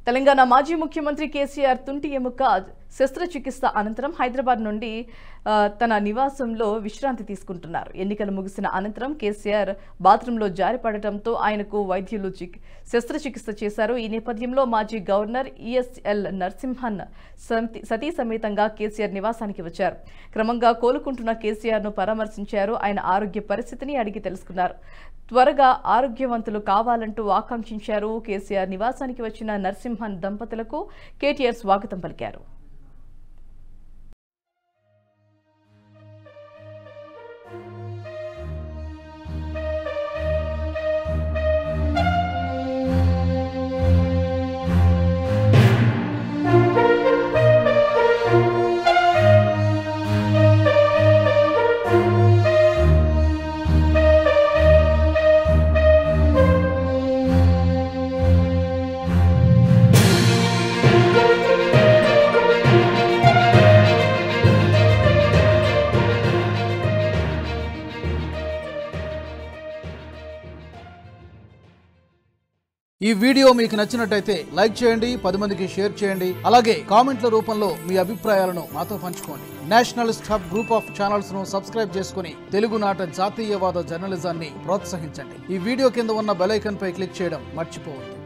తెలంగాణ మాజీ ముఖ్యమంత్రి కేసీఆర్ తుంటి ఎముక శస్త్రచికిత్స అనంతరం హైదరాబాద్ నుండి తన నివాసంలో విశ్రాంతి తీసుకుంటున్నారు. ఎన్నికలు ముగిసిన అనంతరం కేసీఆర్ బాత్రూంలో జారిపడటంతో ఆయనకు వైద్యులు శస్త్రచికిత్స చేశారు. ఈ నేపథ్యంలో మాజీ గవర్నర్ ఈఎస్ఎల్ నరసింహన్ సతీ సమేతంగా కేసీఆర్ నివాసానికి వచ్చారు. క్రమంగా కోలుకుంటున్న కేసీఆర్ ను పరామర్శించారు. ఆయన ఆరోగ్య పరిస్థితిని అడిగి తెలుసుకున్నారు. త్వరగా ఆరోగ్యవంతులు కావాలంటూ ఆకాంక్షించారు. కేసీఆర్ నివాసానికి వచ్చిన నరసింహన్ దంపతులకు కేటీఆర్ స్వాగతం పలికారు. ఈ వీడియో మీకు నచ్చినట్టయితే లైక్ చేయండి, 10 మందికి షేర్ చేయండి. అలాగే కామెంట్ల రూపంలో మీ అభిప్రాయాలను మాతో పంచుకోండి. Nationalist hub group of channels ను సబ్స్క్రైబ్ చేసుకుని తెలుగునాట జాతీయవాద జర్నలిజాన్ని ప్రోత్సహించండి. ఈ వీడియో కింద ఉన్న బెల్ ఐకాన్ పై క్లిక్ చేయడం మర్చిపోవద్దు.